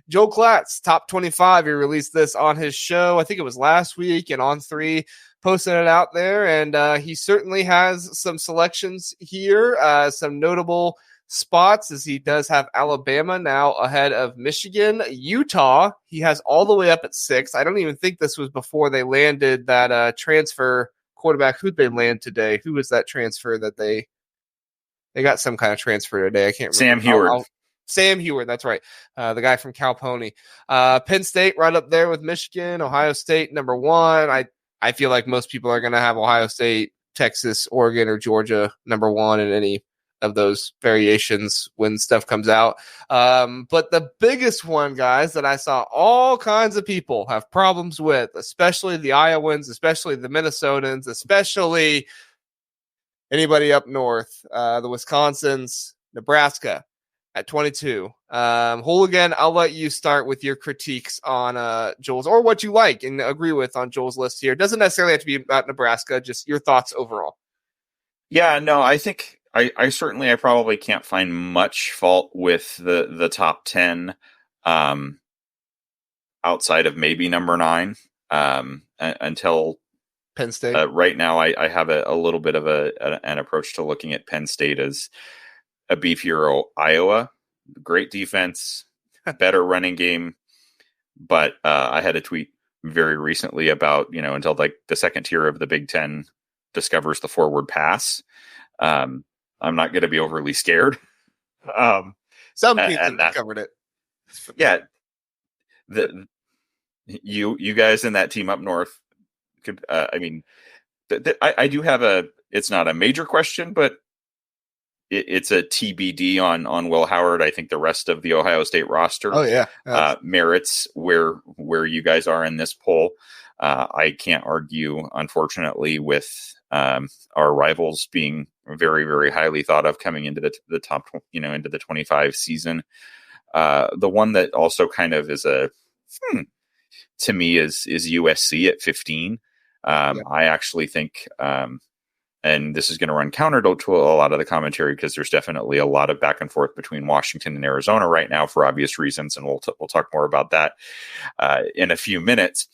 Joel Klatt's top 25. He released this on his show. I think it was last week, and On3 posted it out there. And he certainly has some selections here, some notable spots, as he does have Alabama now ahead of Michigan. Utah, he has all the way up at 6. I don't even think this was before they landed that transfer quarterback. Who'd they land today? Who was that transfer that they got some kind of transfer today? I can't remember. Sam Heward. Sam Heward, that's right. The guy from Cal Pony. Penn State right up there with Michigan. Ohio State number 1. I feel like most people are going to have Ohio State, Texas, Oregon, or Georgia number 1 in any of those variations when stuff comes out. But the biggest one, guys, that I saw all kinds of people have problems with, especially the Iowans, especially the Minnesotans, especially anybody up north, the Wisconsins, Nebraska at 22. Hooligan, I'll let you start with your critiques on Joel's, or what you like and agree with on Joel's list here. It doesn't necessarily have to be about Nebraska, just your thoughts overall. Yeah, no, I think I probably can't find much fault with the top 10 outside of maybe number 9 until Penn State. Right now, I have a little bit of an approach to looking at Penn State as a beefier Iowa. Great defense, better running game. But I had a tweet very recently about, until like the second tier of the Big Ten discovers the forward pass, I'm not going to be overly scared. Some people discovered it. Yeah. You guys in that team up north could, I do have it's not a major question, but it's a TBD on Will Howard. I think the rest of the Ohio State roster merits where you guys are in this poll. I can't argue, unfortunately, with our rivals being very, very highly thought of coming into the top, into the 25 season. The one that also kind of is to me is USC at 15. I actually think, and this is going to run counter to a lot of the commentary, because there's definitely a lot of back and forth between Washington and Arizona right now for obvious reasons, and we'll talk more about that in a few minutes.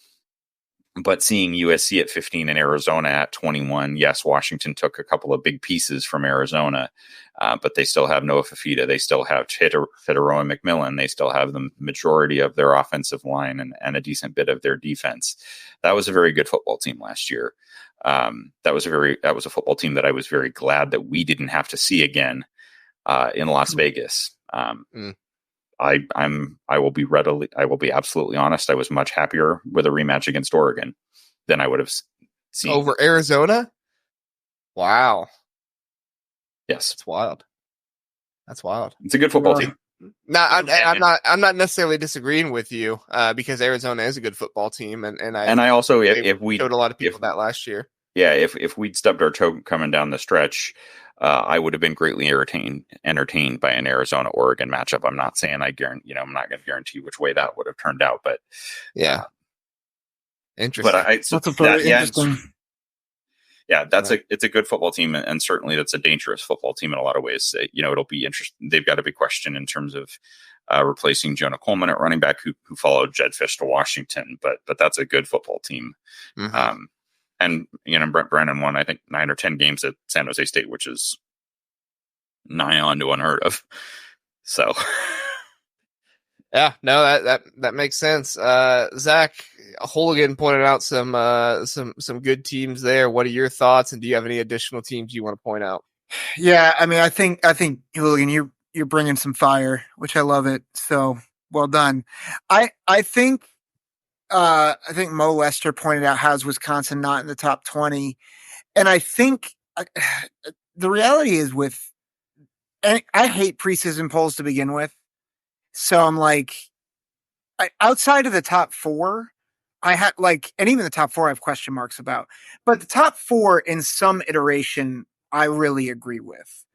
But seeing USC at 15 and Arizona at 21, yes, Washington took a couple of big pieces from Arizona, but they still have Noah Fafita. They still have Fitteroa and McMillan. They still have the majority of their offensive line and a decent bit of their defense. That was a very good football team last year. That was a football team that I was very glad that we didn't have to see again in Las Vegas. I will be absolutely honest. I was much happier with a rematch against Oregon than I would have seen over Arizona. Wow. Yes. It's wild. That's wild. It's a good football team. No, I'm not necessarily disagreeing with you because Arizona is a good football team, and I also if we showed a lot of people that last year. Yeah, if we'd stubbed our toe coming down the stretch, I would have been greatly entertained by an Arizona-Oregon matchup. I'm not saying I'm not going to guarantee which way that would have turned out, but yeah, interesting. But that's a very interesting. Yeah, it's a good football team, and certainly that's a dangerous football team in a lot of ways. It'll be interesting. They've got a big question in terms of replacing Jonah Coleman at running back, who followed Jed Fish to Washington, but that's a good football team. Mm-hmm. And Brent Brennan won, I think, 9 or 10 games at San Jose State, which is nigh on to unheard of. So, yeah, no, that makes sense. Zack, Hooligan pointed out some good teams there. What are your thoughts, and do you have any additional teams you want to point out? Yeah, I mean, I think Hooligan, you're bringing some fire, which I love it. So well done. I think Mo Lester pointed out how's Wisconsin not in the top 20. And I think the reality is and I hate preseason polls to begin with. So I'm like, outside of the top 4, I had and even the top 4 I have question marks about, but the top 4 in some iteration, I really agree with.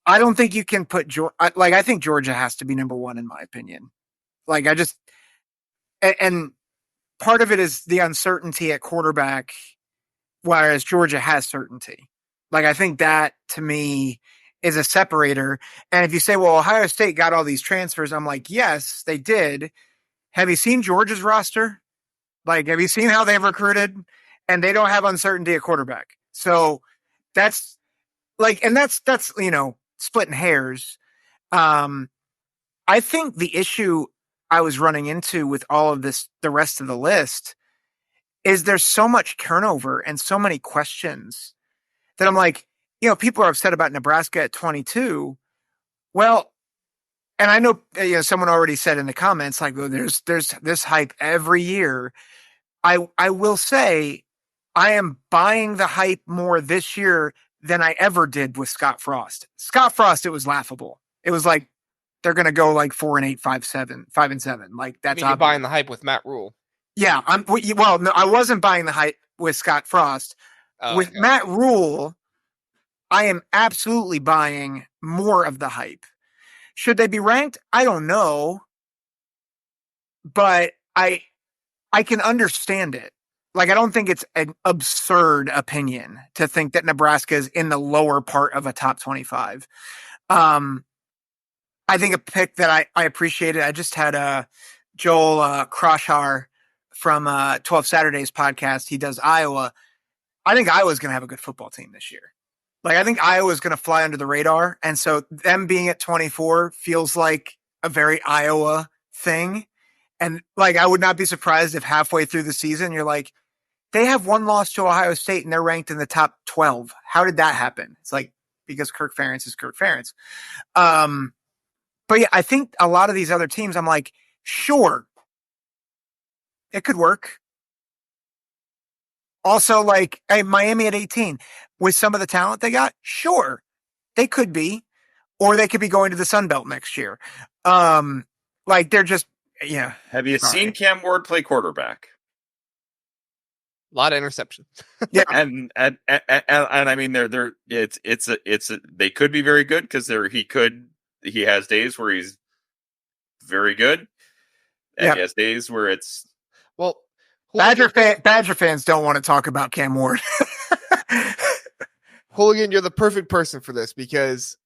I don't think you can put I think Georgia has to be number 1 in my opinion. And part of it is the uncertainty at quarterback, whereas Georgia has certainty. I think that to me is a separator. And if you say, well, Ohio State got all these transfers, I'm like, yes, they did. Have you seen Georgia's roster? Like, have you seen how they've recruited? And they don't have uncertainty at quarterback. So that's like, and that's, splitting hairs. I think the issue I was running into with all of this, the rest of the list, is there's so much turnover and so many questions that I'm like, people are upset about Nebraska at 22. Well, and I know, someone already said in the comments, like, oh, there's this hype every year. I will say I am buying the hype more this year than I ever did with Scott Frost. Scott Frost, it was laughable. It was like, they're going to go like 4-8, 5-7. Like, that's you're buying the hype with Matt Rule. Yeah. No, I wasn't buying the hype with Scott Frost. With Matt Rule, I am absolutely buying more of the hype. Should they be ranked? I don't know. But I can understand it. Like, I don't think it's an absurd opinion to think that Nebraska is in the lower part of a top 25. I think a pick that I appreciated. I just had Joel Klatt from 12 Saturdays podcast. He does Iowa. I think Iowa's going to have a good football team this year. Like, I think Iowa's going to fly under the radar. And so them being at 24 feels like a very Iowa thing. And like, I would not be surprised if halfway through the season, you're like, they have one loss to Ohio State and they're ranked in the top 12. How did that happen? It's like, because Kirk Ferentz is Kirk Ferentz. But yeah, I think a lot of these other teams, I'm like, sure, it could work. Also, like, hey, Miami at 18, with some of the talent they got, sure, they could be, or they could be going to the Sun Belt next year. Like, they're just, yeah. Have you seen Cam Ward play quarterback? A lot of interceptions. Yeah, and I mean, they could be very good because he has days where he's very good, and he has days where it's Badger fans don't want to talk about Cam Ward. Hooligan, you're the perfect person for this, because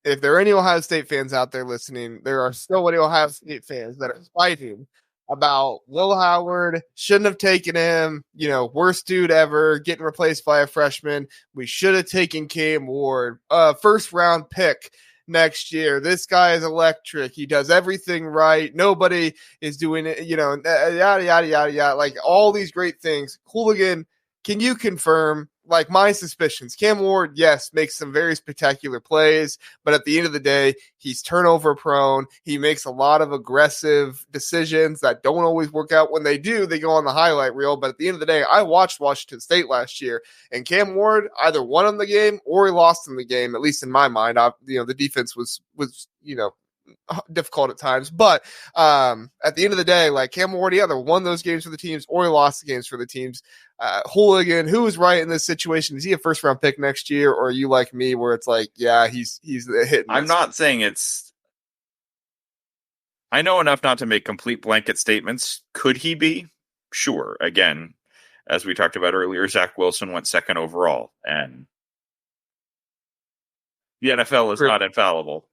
if there are any Ohio State fans out there listening, there are so many Ohio State fans that are fighting about Will Howard shouldn't have taken him, worst dude ever, getting replaced by a freshman. We should have taken Cam Ward, first round pick next year. This guy is electric. He does everything right. Nobody is doing it, yada, yada, yada, yada. Like, all these great things. Hooligan, can you confirm, like, my suspicions? Cam Ward, yes, makes some very spectacular plays, but at the end of the day, he's turnover prone. He makes a lot of aggressive decisions that don't always work out. When they do, they go on the highlight reel. But at the end of the day, I watched Washington State last year, and Cam Ward either won in the game or he lost in the game, at least in my mind. The defense was difficult at times, but at the end of the day, like, Cam Ward either won those games for the teams or he lost the games for the teams. Hooligan, who is right in this situation? Is he a first round pick next year, or are you like me where it's like, yeah, he's the hit? I'm not saying it's. I know enough not to make complete blanket statements. Could he be? Sure. Again, as we talked about earlier, Zach Wilson went second overall, and the NFL is not infallible.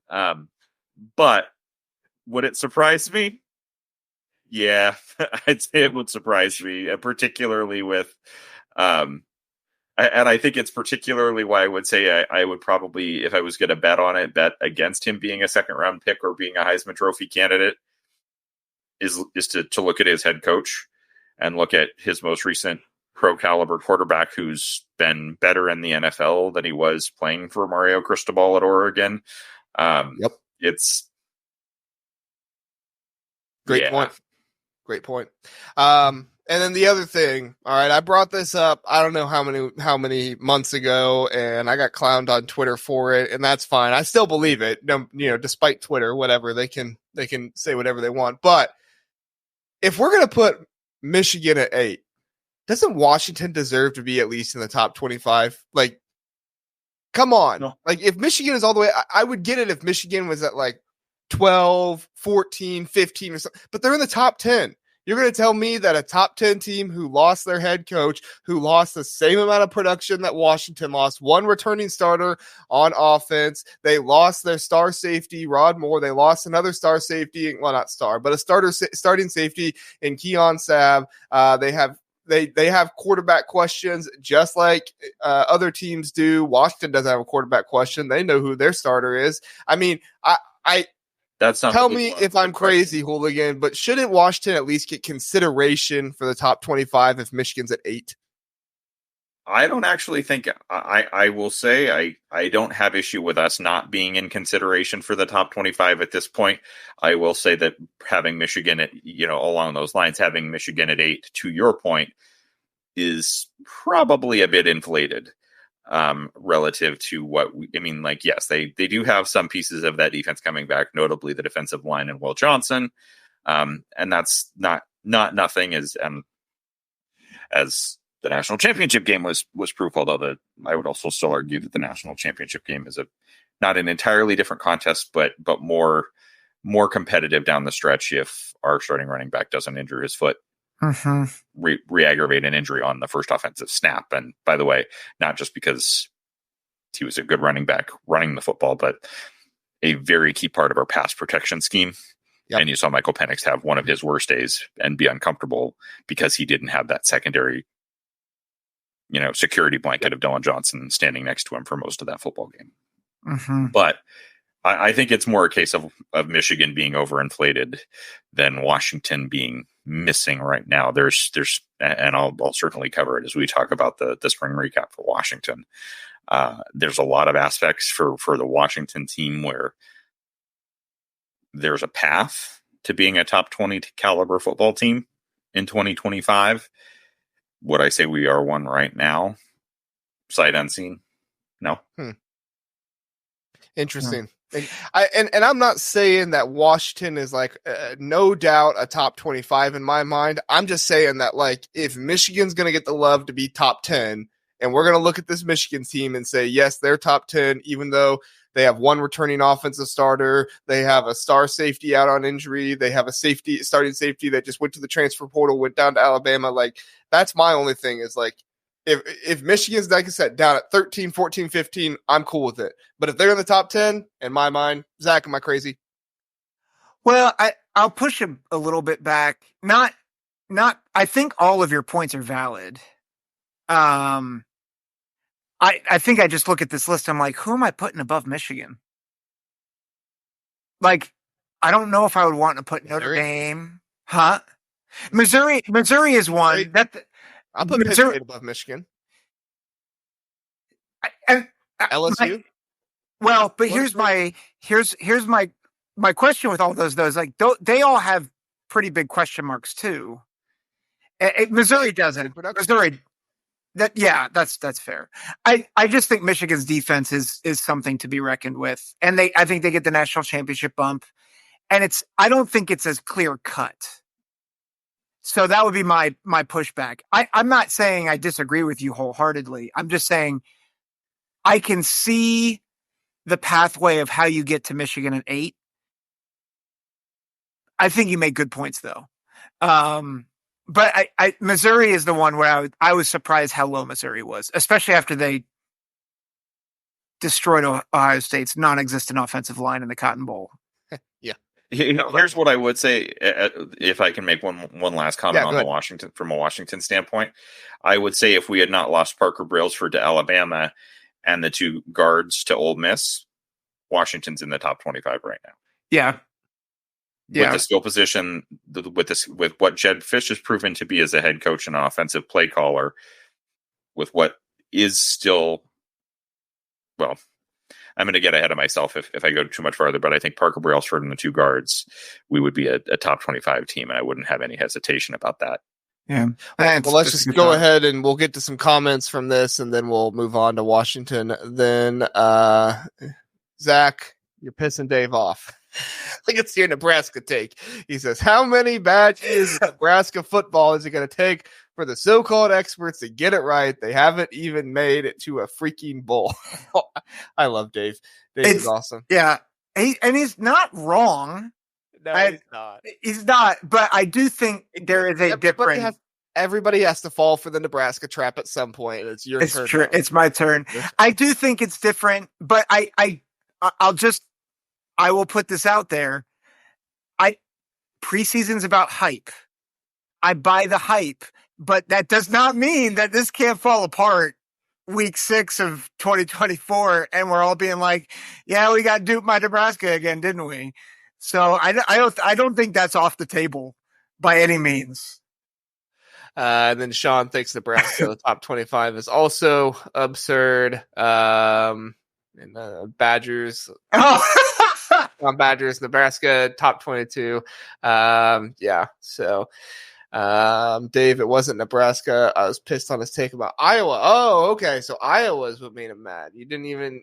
But would it surprise me? Yeah, I'd say it would surprise me, particularly with, and I think it's particularly why I would say I would probably, if I was going to bet on it, bet against him being a second round pick or being a Heisman Trophy candidate, is to look at his head coach and look at his most recent pro caliber quarterback who's been better in the NFL than he was playing for Mario Cristobal at Oregon. Yep. It's great point. Great point. And then the other thing, all right, I brought this up, I don't know how many months ago, and I got clowned on Twitter for it, and that's fine. I still believe it. Despite Twitter, whatever, they can say whatever they want. But if we're going to put Michigan at 8, doesn't Washington deserve to be at least in the top 25? Like, come on. No. Like, if Michigan is all the way, I would get it if Michigan was at like 12, 14, 15 or something, but they're in the top 10. You're going to tell me that a top 10 team who lost their head coach, who lost the same amount of production that Washington lost, one returning starter on offense, they lost their star safety, Rod Moore, they lost another star safety, well, not star, but a starting safety in Keon Sabb. They have quarterback questions just like other teams do. Washington doesn't have a quarterback question. They know who their starter is. I mean, that's not tell me if I'm crazy, Hooligan, but shouldn't Washington at least get consideration for the top 25 if Michigan's at 8? I don't actually think I will say I don't have issue with us not being in consideration for the top 25 at this point. I will say that having Michigan at, along those lines, having Michigan at 8, to your point, is probably a bit inflated relative to what yes, they do have some pieces of that defense coming back, notably the defensive line and Will Johnson. And that's not nothing as the national championship game was proof, although I would also still argue that the national championship game is not an entirely different contest, but more competitive down the stretch if our starting running back doesn't injure his foot, re-aggravate an injury on the first offensive snap. And by the way, not just because he was a good running back running the football, but a very key part of our pass protection scheme. Yep. And you saw Michael Penix have one of his worst days and be uncomfortable because he didn't have that secondary security blanket of Dylan Johnson standing next to him for most of that football game. But I think it's more a case of Michigan being overinflated than Washington being missing right now. There's and I'll certainly cover it as we talk about the spring recap for Washington. There's a lot of aspects for the Washington team where there's a path to being a top 20 caliber football team in 2025. Would I say we are one right now? Sight unseen? No. Interesting. And I'm not saying that Washington is like no doubt a top 25 in my mind. I'm just saying that like if Michigan's going to get the love to be top 10, and we're going to look at this Michigan team and say, yes, they're top 10, even though they have one returning offensive starter. They have a star safety out on injury. They have a starting safety that just went to the transfer portal, went down to Alabama. Like, that's my only thing is like, if Michigan's, like I said, down at 13, 14, 15, I'm cool with it. But if they're in the top 10, in my mind, Zach, am I crazy? Well, I'll push him a little bit back. Not. I think all of your points are valid. I think I just look at this list. I'm like, who am I putting above Michigan? Like, I don't know if I would want to put Notre Dame. Huh? Missouri is one. I'll put Penn State above Michigan. LSU? Here's my question with all those. Like, they all have pretty big question marks too. Missouri doesn't. Missouri. That's fair. I just think Michigan's defense is something to be reckoned with, and I think they get the national championship bump, and I don't think it's as clear cut. So that would be my pushback. I'm not saying I disagree with you wholeheartedly. I'm just saying I can see the pathway of how you get to Michigan at 8. I think you make good points though. But Missouri is the one where I was surprised how low Missouri was, especially after they destroyed Ohio State's non-existent offensive line in the Cotton Bowl. Yeah. Here's what I would say, if I can make one last comment on from a Washington standpoint. I would say if we had not lost Parker Brailsford to Alabama and the 2 guards to Ole Miss, Washington's in the top 25 right now. Yeah. With the skill position, with what Jed Fish has proven to be as a head coach and an offensive play caller, with what is still, well, I'm going to get ahead of myself if I go too much farther, but I think Parker Brailsford and the 2 guards, we would be a top 25 team, and I wouldn't have any hesitation about that. Yeah. Well, let's just go ahead and we'll get to some comments from this, and then we'll move on to Washington. Then, Zach, you're pissing Dave off. I think it's your Nebraska take. He says, how many badges Nebraska football is it going to take for the so-called experts to get it right? They haven't even made it to a freaking bowl. I love Dave. Dave is awesome. Yeah. And he's not wrong. No, he's not. He's not. But I do think there is a difference. Everybody has to fall for the Nebraska trap at some point. It's your turn. It's true. Now. It's my turn. I do think it's different, but I will put this out there. Preseason's about hype. I buy the hype, but that does not mean that this can't fall apart week 6 of 2024, and we're all being like, "Yeah, we got duped by Nebraska again, didn't we?" So I don't think that's off the table by any means. And then Sean thinks Nebraska the top 25 is also absurd. And Badgers, Badgers, Nebraska top 22. Yeah. So, Dave, it wasn't Nebraska. I was pissed on his take about Iowa. Oh, okay. So Iowa is what made him mad. You didn't even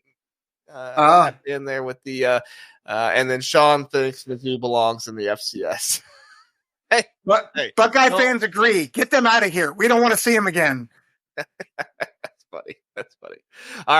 in there with the and then Sean thinks Mizzou belongs in the FCS. Hey, Buckeye fans agree. Get them out of here. We don't want to see them again. That's funny. All right.